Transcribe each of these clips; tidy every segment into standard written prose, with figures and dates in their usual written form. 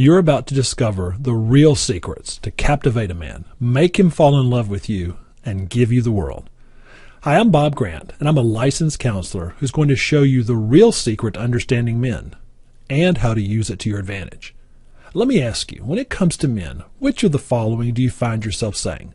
You're about to discover the real secrets to captivate a man, make him fall in love with you, and give you the world. Hi, I'm Bob Grant, and I'm a licensed counselor who's going to show you the real secret to understanding men and how to use it to your advantage. Let me ask you, when it comes to men, which of the following do you find yourself saying?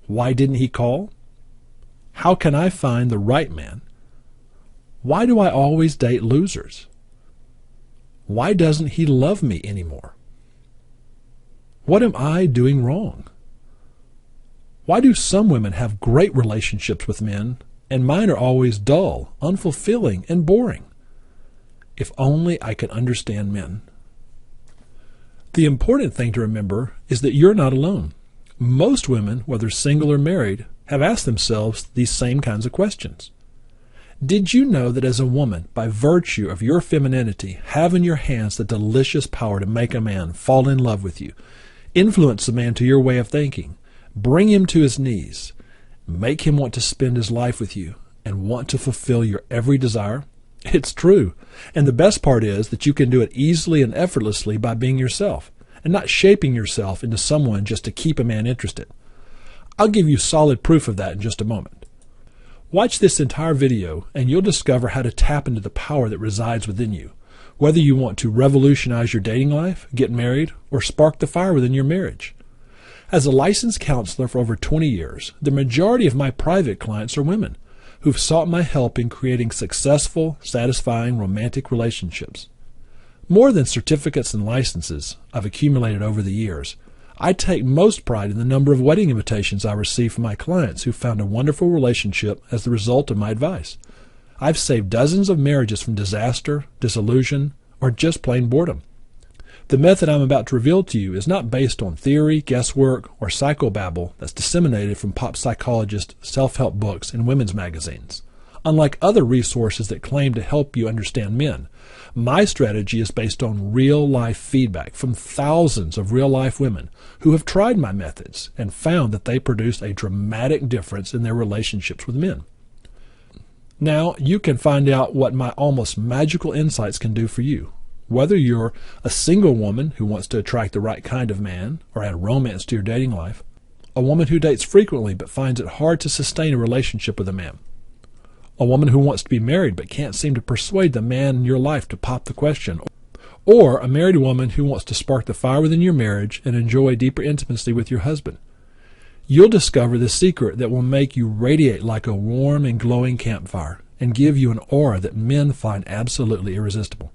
Why didn't he call? How can I find the right man? Why do I always date losers? Why doesn't he love me anymore? What am I doing wrong? Why do some women have great relationships with men and mine are always dull, unfulfilling, and boring? If only I could understand men. The important thing to remember is that you're not alone. Most women, whether single or married, have asked themselves these same kinds of questions. Did you know that as a woman, by virtue of your femininity, have in your hands the delicious power to make a man fall in love with you, influence a man to your way of thinking, bring him to his knees, make him want to spend his life with you, and want to fulfill your every desire? It's true. And the best part is that you can do it easily and effortlessly by being yourself, and not shaping yourself into someone just to keep a man interested. I'll give you solid proof of that in just a moment. Watch this entire video and you'll discover how to tap into the power that resides within you, whether you want to revolutionize your dating life, get married, or spark the fire within your marriage. As a licensed counselor for over 20 years, the majority of my private clients are women who've sought my help in creating successful, satisfying romantic relationships. More than certificates and licenses I've accumulated over the years, I take most pride in the number of wedding invitations I receive from my clients who found a wonderful relationship as the result of my advice. I've saved dozens of marriages from disaster, disillusion, or just plain boredom. The method I'm about to reveal to you is not based on theory, guesswork, or psychobabble that's disseminated from pop psychologist self-help books and women's magazines. Unlike other resources that claim to help you understand men, my strategy is based on real-life feedback from thousands of real-life women who have tried my methods and found that they produce a dramatic difference in their relationships with men. Now, you can find out what my almost magical insights can do for you. Whether you're a single woman who wants to attract the right kind of man or add romance to your dating life, a woman who dates frequently but finds it hard to sustain a relationship with a man, a woman who wants to be married but can't seem to persuade the man in your life to pop the question, or a married woman who wants to spark the fire within your marriage and enjoy deeper intimacy with your husband. You'll discover the secret that will make you radiate like a warm and glowing campfire and give you an aura that men find absolutely irresistible.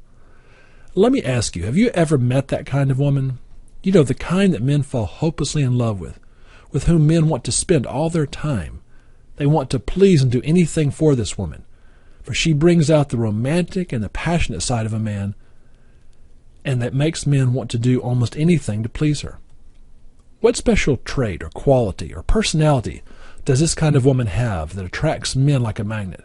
Let me ask you, have you ever met that kind of woman? You know, the kind that men fall hopelessly in love with whom men want to spend all their time. They want to please and do anything for this woman, for she brings out the romantic and the passionate side of a man, and that makes men want to do almost anything to please her. What special trait or quality or personality does this kind of woman have that attracts men like a magnet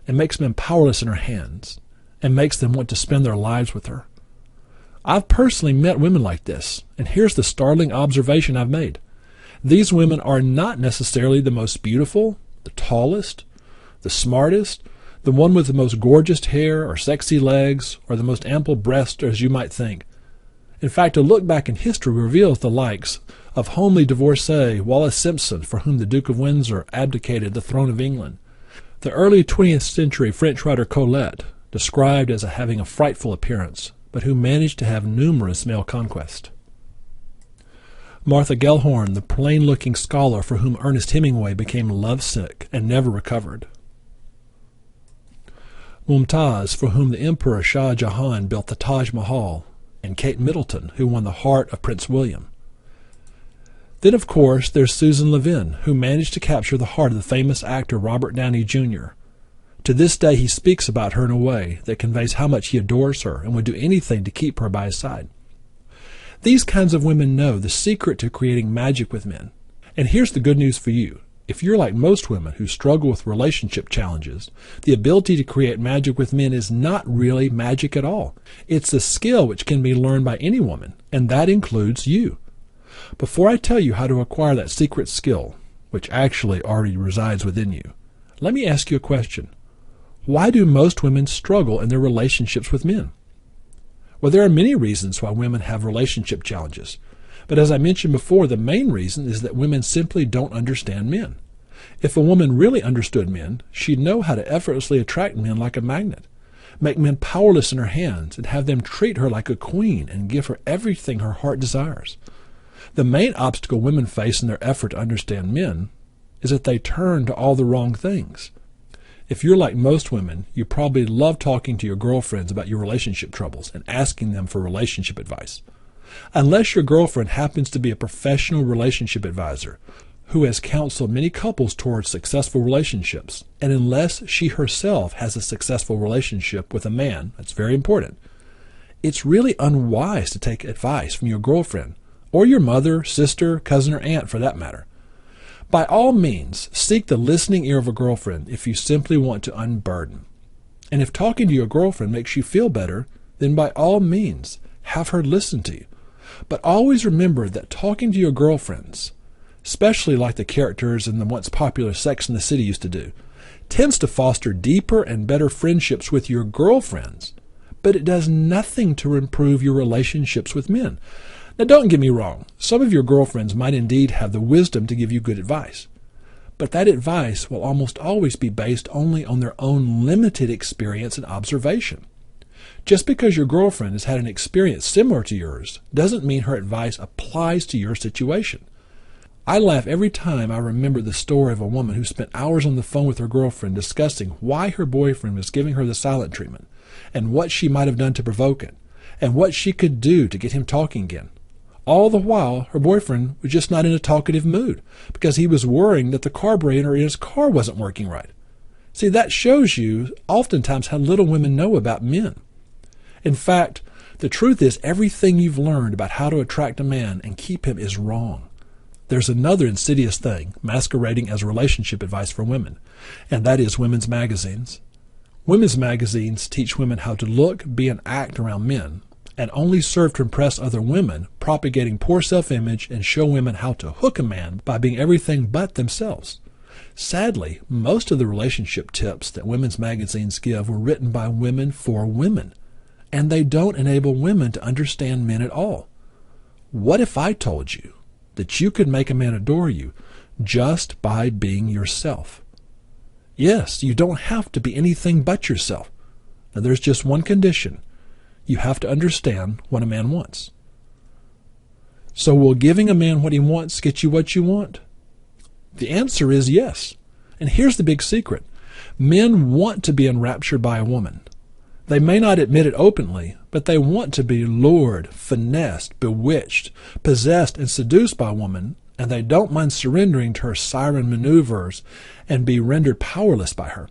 and makes men powerless in her hands and makes them want to spend their lives with her? I've personally met women like this, and here's the startling observation I've made. These women are not necessarily the most beautiful, the tallest, the smartest, the one with the most gorgeous hair or sexy legs or the most ample breast as you might think. In fact, a look back in history reveals the likes of homely divorcee Wallis Simpson, for whom the Duke of Windsor abdicated the throne of England, the early 20th century French writer Colette, described as having a frightful appearance, but who managed to have numerous male conquests. Martha Gellhorn, the plain-looking scholar for whom Ernest Hemingway became lovesick and never recovered. Mumtaz, for whom the Emperor Shah Jahan built the Taj Mahal, and Kate Middleton, who won the heart of Prince William. Then, of course, there's Susan Levin, who managed to capture the heart of the famous actor Robert Downey Jr. To this day, he speaks about her in a way that conveys how much he adores her and would do anything to keep her by his side. These kinds of women know the secret to creating magic with men. And here's the good news for you. If you're like most women who struggle with relationship challenges, the ability to create magic with men is not really magic at all. It's a skill which can be learned by any woman, and that includes you. Before I tell you how to acquire that secret skill, which actually already resides within you, let me ask you a question. Why do most women struggle in their relationships with men? Well, there are many reasons why women have relationship challenges. But as I mentioned before, the main reason is that women simply don't understand men. If a woman really understood men, she'd know how to effortlessly attract men like a magnet, make men powerless in her hands, and have them treat her like a queen and give her everything her heart desires. The main obstacle women face in their effort to understand men is that they turn to all the wrong things. If you're like most women, you probably love talking to your girlfriends about your relationship troubles and asking them for relationship advice. Unless your girlfriend happens to be a professional relationship advisor who has counseled many couples towards successful relationships, and unless she herself has a successful relationship with a man, that's very important, it's really unwise to take advice from your girlfriend, or your mother, sister, cousin, or aunt for that matter. By all means, seek the listening ear of a girlfriend if you simply want to unburden. And if talking to your girlfriend makes you feel better, then by all means, have her listen to you. But always remember that talking to your girlfriends, especially like the characters in the once popular Sex and the City used to do, tends to foster deeper and better friendships with your girlfriends, but it does nothing to improve your relationships with men. Now, don't get me wrong. Some of your girlfriends might indeed have the wisdom to give you good advice. But that advice will almost always be based only on their own limited experience and observation. Just because your girlfriend has had an experience similar to yours doesn't mean her advice applies to your situation. I laugh every time I remember the story of a woman who spent hours on the phone with her girlfriend discussing why her boyfriend was giving her the silent treatment, and what she might have done to provoke it, and what she could do to get him talking again. All the while, her boyfriend was just not in a talkative mood because he was worrying that the carburetor in his car wasn't working right. See, that shows you oftentimes how little women know about men. In fact, the truth is everything you've learned about how to attract a man and keep him is wrong. There's another insidious thing masquerading as relationship advice for women, and that is women's magazines. Women's magazines teach women how to look, be, and act around men, and only serve to impress other women, propagating poor self-image and show women how to hook a man by being everything but themselves. Sadly, most of the relationship tips that women's magazines give were written by women for women, and they don't enable women to understand men at all. What if I told you that you could make a man adore you just by being yourself? Yes, you don't have to be anything but yourself. Now, there's just one condition. You have to understand what a man wants. So will giving a man what he wants get you what you want? The answer is yes. And here's the big secret. Men want to be enraptured by a woman. They may not admit it openly, but they want to be lured, finessed, bewitched, possessed, and seduced by a woman, and they don't mind surrendering to her siren maneuvers and be rendered powerless by her.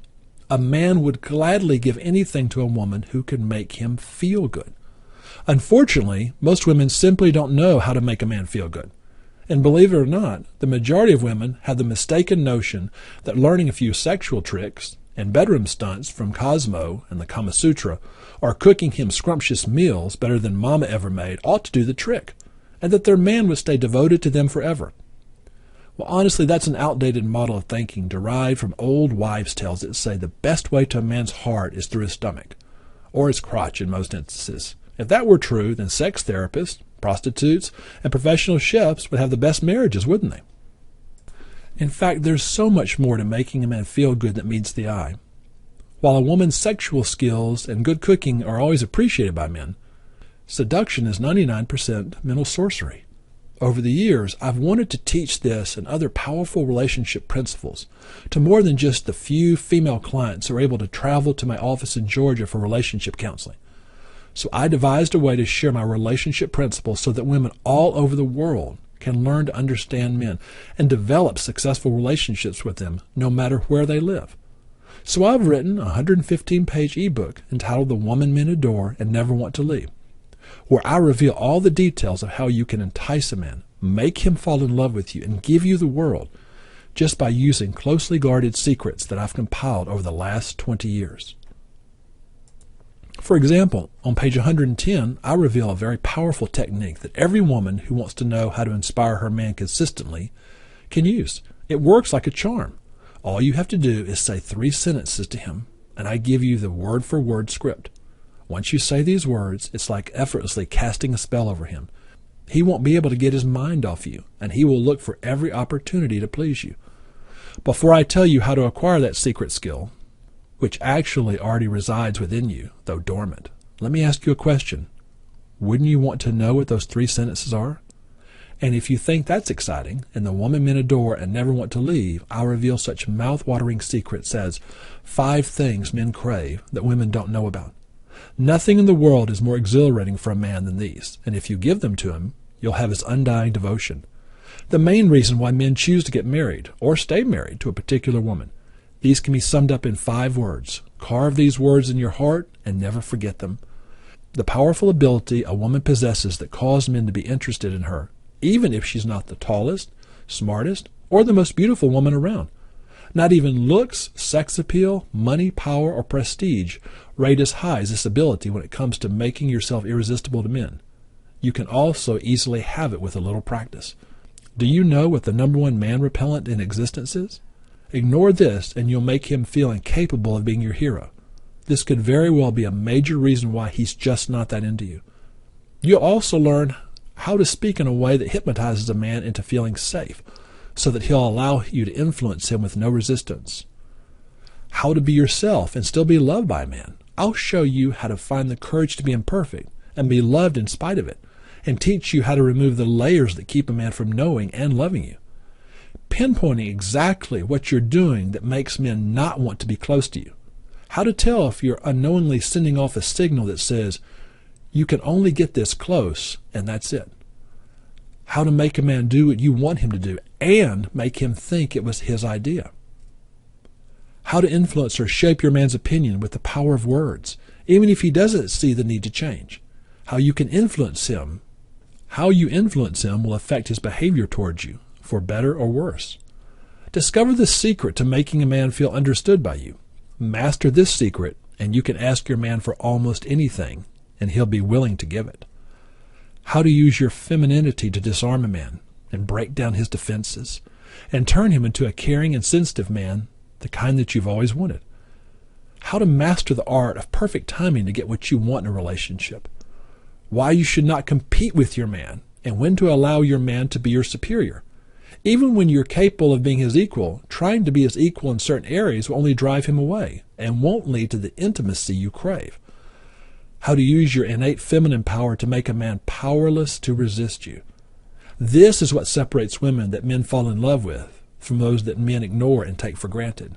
A man would gladly give anything to a woman who could make him feel good. Unfortunately, most women simply don't know how to make a man feel good. And believe it or not, the majority of women have the mistaken notion that learning a few sexual tricks and bedroom stunts from Cosmo and the Kama Sutra, or cooking him scrumptious meals better than Mama ever made ought to do the trick, and that their man would stay devoted to them forever. Well, honestly, that's an outdated model of thinking derived from old wives' tales that say the best way to a man's heart is through his stomach, or his crotch in most instances. If that were true, then sex therapists, prostitutes, and professional chefs would have the best marriages, wouldn't they? In fact, there's so much more to making a man feel good that meets the eye. While a woman's sexual skills and good cooking are always appreciated by men, seduction is 99% mental sorcery. Over the years, I've wanted to teach this and other powerful relationship principles to more than just the few female clients who are able to travel to my office in Georgia for relationship counseling. So I devised a way to share my relationship principles so that women all over the world can learn to understand men and develop successful relationships with them no matter where they live. So I've written a 115-page ebook entitled The Woman Men Adore and Never Want to Leave, where I reveal all the details of how you can entice a man, make him fall in love with you, and give you the world just by using closely guarded secrets that I've compiled over the last 20 years. For example, on page 110, I reveal a very powerful technique that every woman who wants to know how to inspire her man consistently can use. It works like a charm. All you have to do is say 3 sentences to him, and I give you the word-for-word script. Once you say these words, it's like effortlessly casting a spell over him. He won't be able to get his mind off you, and he will look for every opportunity to please you. Before I tell you how to acquire that secret skill, which actually already resides within you, though dormant, let me ask you a question. Wouldn't you want to know what those 3 sentences are? And if you think that's exciting, and the woman men adore and never want to leave, I'll reveal such mouth-watering secrets as 5 things men crave that women don't know about. Nothing in the world is more exhilarating for a man than these, and if you give them to him, you'll have his undying devotion. The main reason why men choose to get married, or stay married, to a particular woman. These can be summed up in 5 words. Carve these words in your heart and never forget them. The powerful ability a woman possesses that causes men to be interested in her, even if she's not the tallest, smartest, or the most beautiful woman around. Not even looks, sex appeal, money, power, or prestige rate as high as this ability when it comes to making yourself irresistible to men. You can also easily have it with a little practice. Do you know what the #1 man repellent in existence is? Ignore this and you'll make him feel incapable of being your hero. This could very well be a major reason why he's just not that into you. You'll also learn how to speak in a way that hypnotizes a man into feeling safe, so that he'll allow you to influence him with no resistance. How to be yourself and still be loved by a man. I'll show you how to find the courage to be imperfect and be loved in spite of it, and teach you how to remove the layers that keep a man from knowing and loving you. Pinpointing exactly what you're doing that makes men not want to be close to you. How to tell if you're unknowingly sending off a signal that says, you can only get this close, and that's it. How to make a man do what you want him to do, and make him think it was his idea. How to influence or shape your man's opinion with the power of words, even if he doesn't see the need to change. How you can influence him. How you influence him will affect his behavior towards you, for better or worse. Discover the secret to making a man feel understood by you. Master this secret, and you can ask your man for almost anything, and he'll be willing to give it. How to use your femininity to disarm a man and break down his defenses and turn him into a caring and sensitive man, the kind that you've always wanted. How to master the art of perfect timing to get what you want in a relationship. Why you should not compete with your man, and when to allow your man to be your superior. Even when you're capable of being his equal, trying to be his equal in certain areas will only drive him away and won't lead to the intimacy you crave. How to use your innate feminine power to make a man powerless to resist you. This is what separates women that men fall in love with from those that men ignore and take for granted.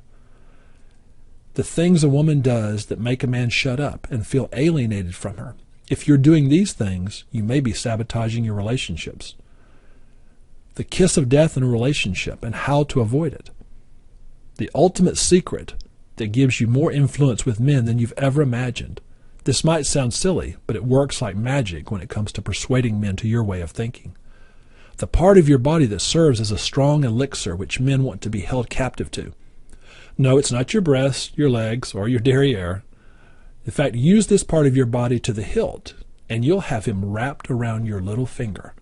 The things a woman does that make a man shut up and feel alienated from her. If you're doing these things, you may be sabotaging your relationships. The kiss of death in a relationship and how to avoid it. The ultimate secret that gives you more influence with men than you've ever imagined. This might sound silly, but it works like magic when it comes to persuading men to your way of thinking. The part of your body that serves as a strong elixir which men want to be held captive to. No, it's not your breasts, your legs, or your derriere. In fact, use this part of your body to the hilt, and you'll have him wrapped around your little finger.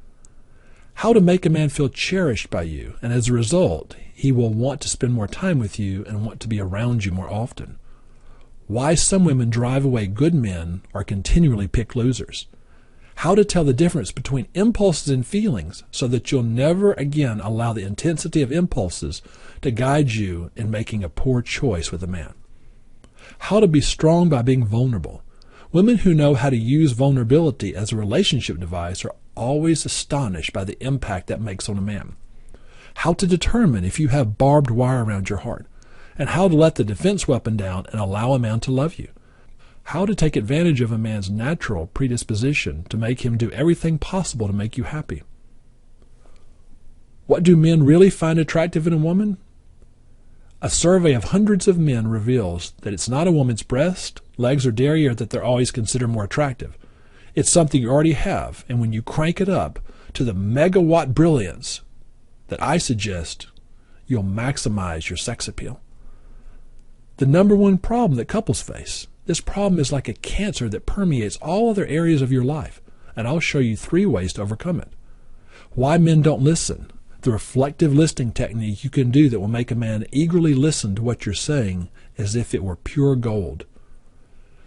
How to make a man feel cherished by you, and as a result, he will want to spend more time with you and want to be around you more often. Why some women drive away good men or continually pick losers. How to tell the difference between impulses and feelings so that you'll never again allow the intensity of impulses to guide you in making a poor choice with a man. How to be strong by being vulnerable. Women who know how to use vulnerability as a relationship device are always astonished by the impact that makes on a man. How to determine if you have barbed wire around your heart, and how to let the defense weapon down and allow a man to love you. How to take advantage of a man's natural predisposition to make him do everything possible to make you happy. What do men really find attractive in a woman? A survey of hundreds of men reveals that it's not a woman's breast, legs, or derriere that they're always considered more attractive. It's something you already have, and when you crank it up to the megawatt brilliance that I suggest, you'll maximize your sex appeal. The #1 problem that couples face. This problem is like a cancer that permeates all other areas of your life, and I'll show you 3 ways to overcome it. Why men don't listen. The reflective listening technique you can do that will make a man eagerly listen to what you're saying as if it were pure gold.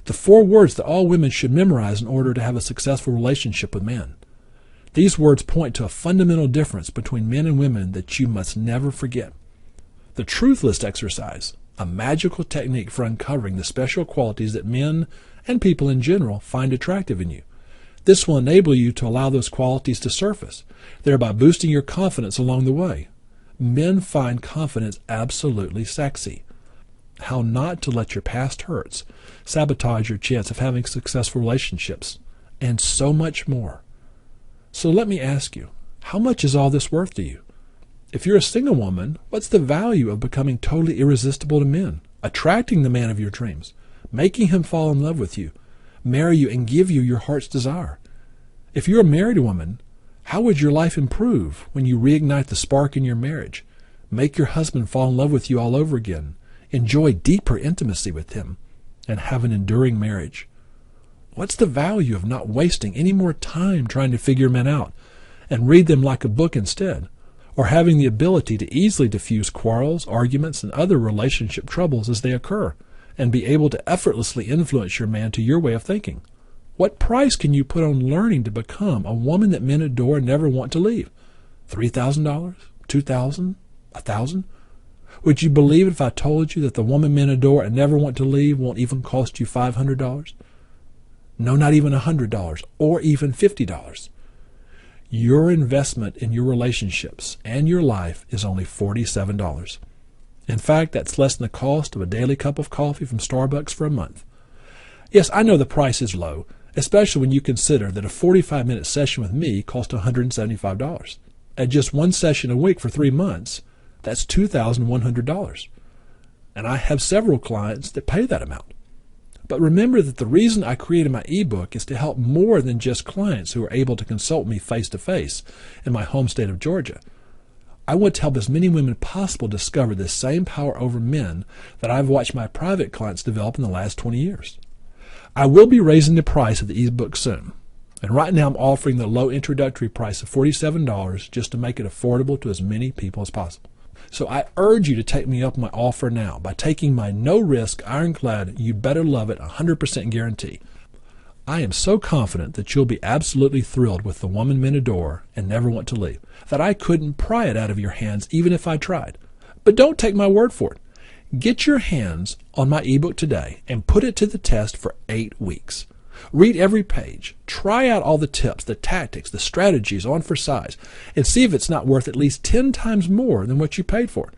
The 4 words that all women should memorize in order to have a successful relationship with men. These words point to a fundamental difference between men and women that you must never forget. The Truth List exercise, a magical technique for uncovering the special qualities that men and people in general find attractive in you. This will enable you to allow those qualities to surface, thereby boosting your confidence along the way. Men find confidence absolutely sexy. How not to let your past hurts sabotage your chance of having successful relationships, and so much more. So let me ask you, how much is all this worth to you? If you're a single woman, what's the value of becoming totally irresistible to men, attracting the man of your dreams, making him fall in love with you, marry you, and give you your heart's desire? If you're a married woman, how would your life improve when you reignite the spark in your marriage, make your husband fall in love with you all over again, enjoy deeper intimacy with him, and have an enduring marriage? What's the value of not wasting any more time trying to figure men out and read them like a book instead, or having the ability to easily diffuse quarrels, arguments, and other relationship troubles as they occur, and be able to effortlessly influence your man to your way of thinking? What price can you put on learning to become a woman that men adore and never want to leave? $3,000? $2,000? $1,000? Would you believe it if I told you that the woman men adore and never want to leave won't even cost you $500? No, not even $100 or even $50. Your investment in your relationships and your life is only $47. In fact, that's less than the cost of a daily cup of coffee from Starbucks for a month. Yes, I know the price is low, especially when you consider that a 45-minute session with me costs $175. At just one session a week for 3 months, that's $2,100. And I have several clients that pay that amount. But remember that the reason I created my ebook is to help more than just clients who are able to consult me face-to-face in my home state of Georgia. I want to help as many women possible discover the same power over men that I've watched my private clients develop in the last 20 years. I will be raising the price of the ebook soon. And right now I'm offering the low introductory price of $47 just to make it affordable to as many people as possible. So I urge you to take me up on my offer now by taking my no-risk, ironclad, you better love it 100% guarantee. I am so confident that you'll be absolutely thrilled with the woman men adore and never want to leave, that I couldn't pry it out of your hands even if I tried. But don't take my word for it. Get your hands on my ebook today and put it to the test for 8 weeks. Read every page, try out all the tips, the tactics, the strategies on for size, and see if it's not worth at least 10 times more than what you paid for it.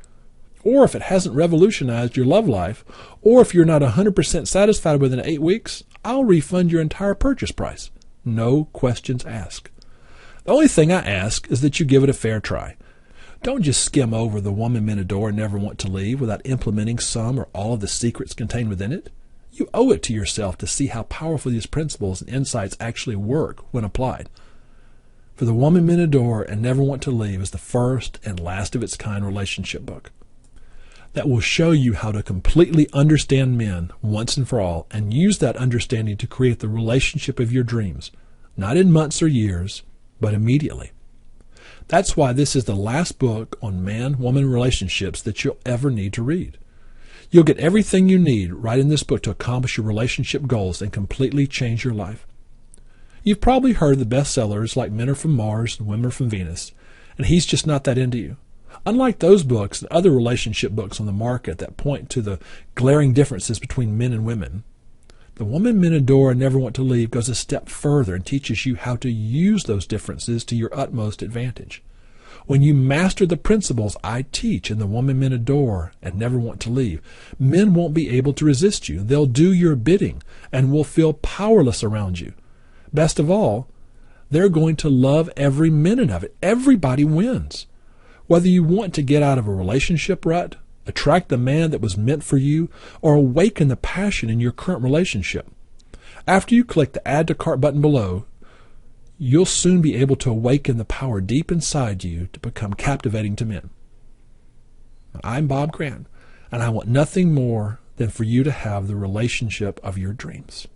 Or if it hasn't revolutionized your love life, or if you're not 100% satisfied within 8 weeks, I'll refund your entire purchase price. No questions asked. The only thing I ask is that you give it a fair try. Don't just skim over the woman men adore and never want to leave without implementing some or all of the secrets contained within it. You owe it to yourself to see how powerful these principles and insights actually work when applied. For the woman men adore and never want to leave is the first and last of its kind relationship book that will show you how to completely understand men once and for all and use that understanding to create the relationship of your dreams, not in months or years, but immediately. That's why this is the last book on man-woman relationships that you'll ever need to read. You'll get everything you need right in this book to accomplish your relationship goals and completely change your life. You've probably heard the bestsellers like Men Are From Mars and Women Are From Venus, and he's just not that into you. Unlike those books and other relationship books on the market that point to the glaring differences between men and women, the woman men adore and never want to leave goes a step further and teaches you how to use those differences to your utmost advantage. When you master the principles I teach in the woman men adore and never want to leave, men won't be able to resist you. They'll do your bidding and will feel powerless around you. Best of all, they're going to love every minute of it. Everybody wins. Whether you want to get out of a relationship rut, attract the man that was meant for you, or awaken the passion in your current relationship. After you click the Add to Cart button below, you'll soon be able to awaken the power deep inside you to become captivating to men. I'm Bob Grant, and I want nothing more than for you to have the relationship of your dreams.